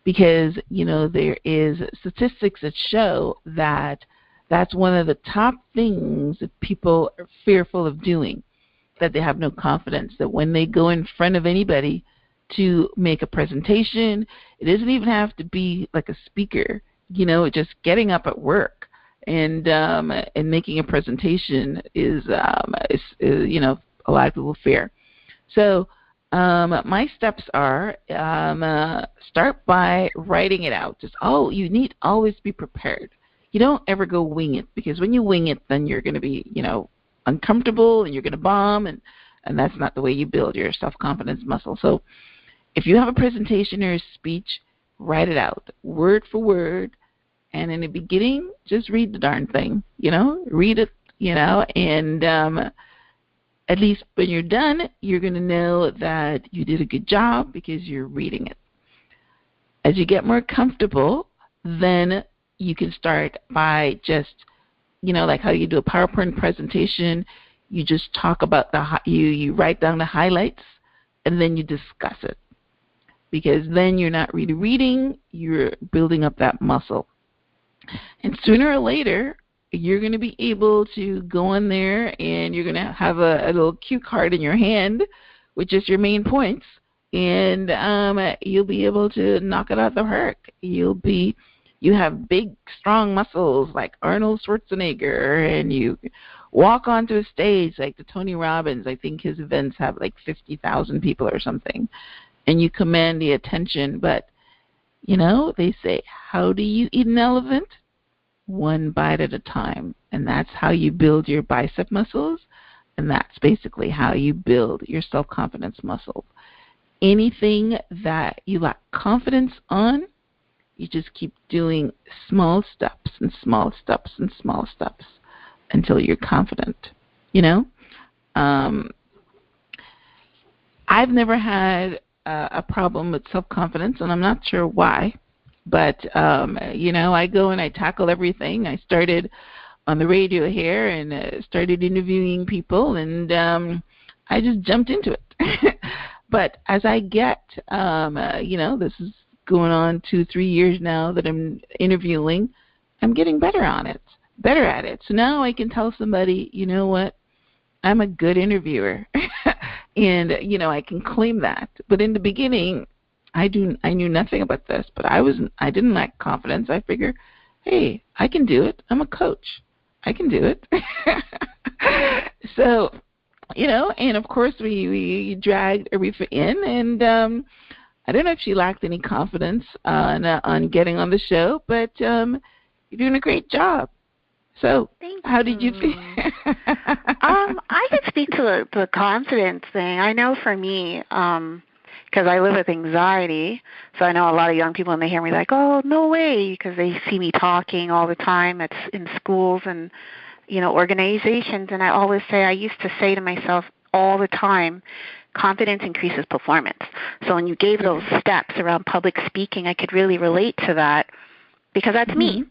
[SPEAKER 1] Because, there is statistics that show that that's one of the top things that people are fearful of doing, that they have no confidence, that when they go in front of anybody to make a presentation, it doesn't even have to be like a speaker, just getting up at work and making a presentation is a lot of people fear. So my steps are start by writing it out. You need to always be prepared. You don't ever go wing it, because when you wing it, then you're going to be, uncomfortable and you're going to bomb, and that's not the way you build your self-confidence muscle. So if you have a presentation or a speech, write it out word for word. And in the beginning, just read the darn thing, read it, and at least when you're done, you're going to know that you did a good job because you're reading it. As you get more comfortable, then you can start by just, like how you do a PowerPoint presentation, you just talk about you write down the highlights, and then you discuss it. Because then you're not really reading, you're building up that muscle. And sooner or later, you're going to be able to go in there and you're going to have a little cue card in your hand with just your main points, and you'll be able to knock it out the park. You have big, strong muscles like Arnold Schwarzenegger, and you walk onto a stage like the Tony Robbins. I think his events have like 50,000 people or something, and you command the attention. But, they say, how do you eat an elephant? One bite at a time. And that's how you build your bicep muscles, and that's basically how you build your self-confidence muscle. Anything that you lack confidence on, you just keep doing small steps and small steps and small steps until you're confident, I've never had a problem with self-confidence, and I'm not sure why. But, I go and I tackle everything. I started on the radio here and started interviewing people, and I just jumped into it. But as I get, this is going on 2-3 years now that I'm interviewing, I'm getting better at it. So now I can tell somebody, you know what, I'm a good interviewer. And, I can claim that. But in the beginning, I knew nothing about this, but I didn't lack confidence. I figure, hey, I can do it. I'm a coach. I can do it. So, and of course we dragged Arifah in, and I don't know if she lacked any confidence on getting on the show, but you're doing a great job. So how did you feel?
[SPEAKER 2] I could speak to the confidence thing. I know for me, because I live with anxiety, so I know a lot of young people, and they hear me like, oh, no way, because they see me talking all the time in schools and, organizations, and I always say, I used to say to myself all the time, confidence increases performance. So when you gave those steps around public speaking, I could really relate to that, because that's me.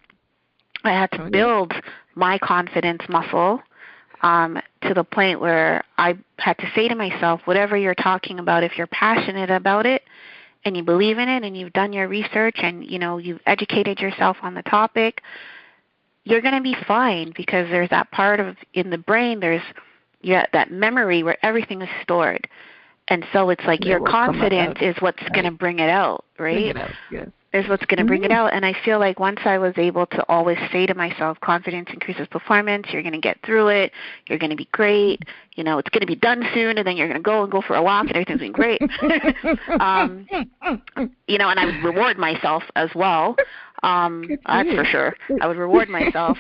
[SPEAKER 2] I had to build my confidence muscle to the point where I had to say to myself, whatever you're talking about, if you're passionate about it and you believe in it and you've done your research and, you've educated yourself on the topic, you're going to be fine, because there's that part in the brain, there's that memory where everything is stored. And so it's like your confidence is what's going to bring it out, right?
[SPEAKER 1] Bring it out, yes.
[SPEAKER 2] Is what's going to bring it out. And I feel like once I was able to always say to myself, confidence increases performance, you're going to get through it, you're going to be great, it's going to be done soon, and then you're going to go for a walk, and everything's going great. And I would reward myself as well. That's for sure. I would reward myself.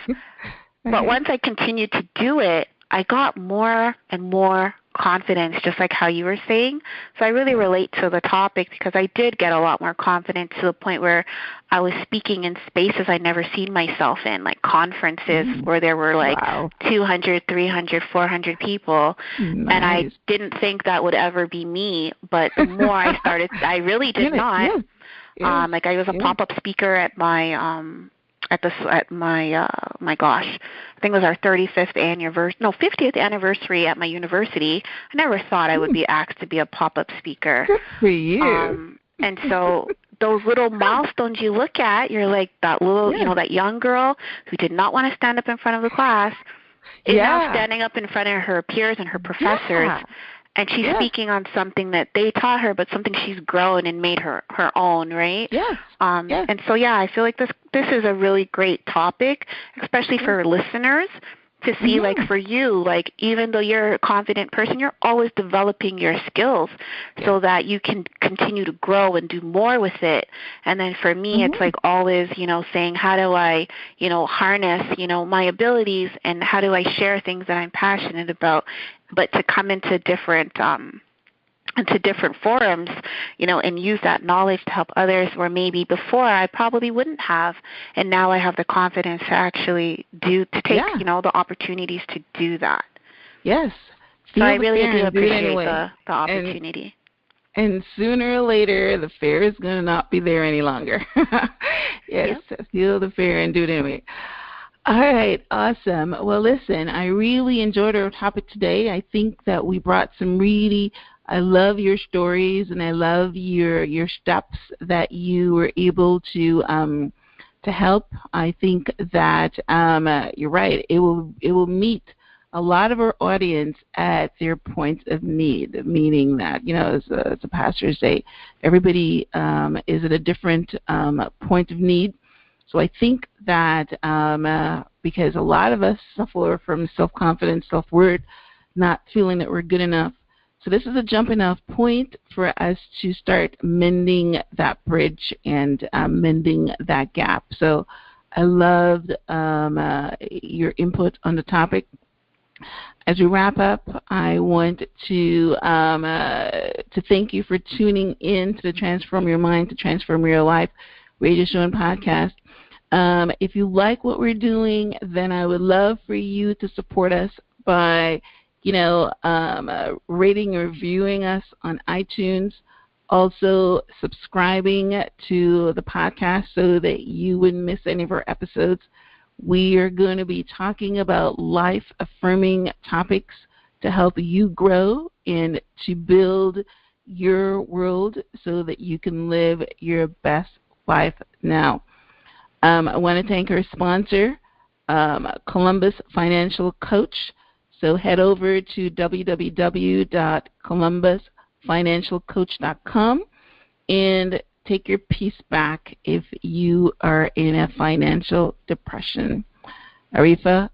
[SPEAKER 2] But once I continued to do it, I got more and more confidence, just like how you were saying. So I really relate to the topic, because I did get a lot more confidence to the point where I was speaking in spaces I'd never seen myself in, like conferences where there were like 200, 300, 400 people. Nice. And I didn't think that would ever be me. But the more I started, I really did not. Yeah. Like I was a pop-up speaker at my at my gosh, I think it was our 35th anniversary, no, 50th anniversary at my university. I never thought I would be asked to be a pop-up speaker.
[SPEAKER 1] Good for you.
[SPEAKER 2] And so those little milestones you look at, you're like that little,
[SPEAKER 1] Yeah.
[SPEAKER 2] that young girl who did not want to stand up in front of the class is now standing up in front of her peers and her professors.
[SPEAKER 1] Yeah.
[SPEAKER 2] And she's speaking on something that they taught her, but something she's grown and made her own, right?
[SPEAKER 1] Yes.
[SPEAKER 2] And so, I feel like this is a really great topic, especially for listeners, to see, like, for you, like, even though you're a confident person, you're always developing your skills so that you can continue to grow and do more with it. And then for me, it's like always, saying, how do I, harness, my abilities, and how do I share things that I'm passionate about, but to come into different forums, and use that knowledge to help others where maybe before I probably wouldn't have, and now I have the confidence to actually take, the opportunities to do that.
[SPEAKER 1] Yes.
[SPEAKER 2] So I really do appreciate the opportunity.
[SPEAKER 1] And sooner or later, the fear is going to not be there any longer. Yes, feel the fear and do it anyway. All right, awesome. Well, listen, I really enjoyed our topic today. I think that we brought some I love your stories, and I love your steps that you were able to help. I think that you're right. It will meet a lot of our audience at their point of need, meaning that, as the pastors say, everybody is at a different point of need. So I think that because a lot of us suffer from self-confidence, self-worth, not feeling that we're good enough. So this is a jumping off point for us to start mending that bridge and mending that gap. So I loved your input on the topic. As we wrap up, I want to thank you for tuning in to the Transform Your Mind to Transform Your Life radio show and podcast. If you like what we're doing, then I would love for you to support us by, rating or reviewing us on iTunes. Also, subscribing to the podcast so that you wouldn't miss any of our episodes. We are going to be talking about life-affirming topics to help you grow and to build your world so that you can live your best life now. I want to thank our sponsor, Columbus Financial Coach. So head over to www.columbusfinancialcoach.com and take your peace back if you are in a financial depression. Arifah,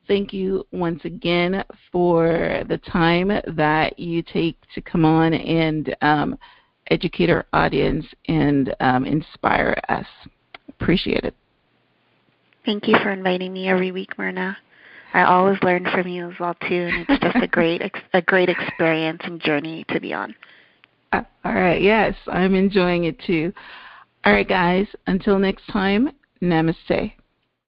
[SPEAKER 1] thank you once again for the time that you take to come on and educate our audience and inspire us. Appreciate it.
[SPEAKER 2] Thank you for inviting me every week, Myrna. I always learn from you as well too, and it's just a great experience and journey to be on.
[SPEAKER 1] All right, yes, I'm enjoying it too. All right, guys, until next time, namaste.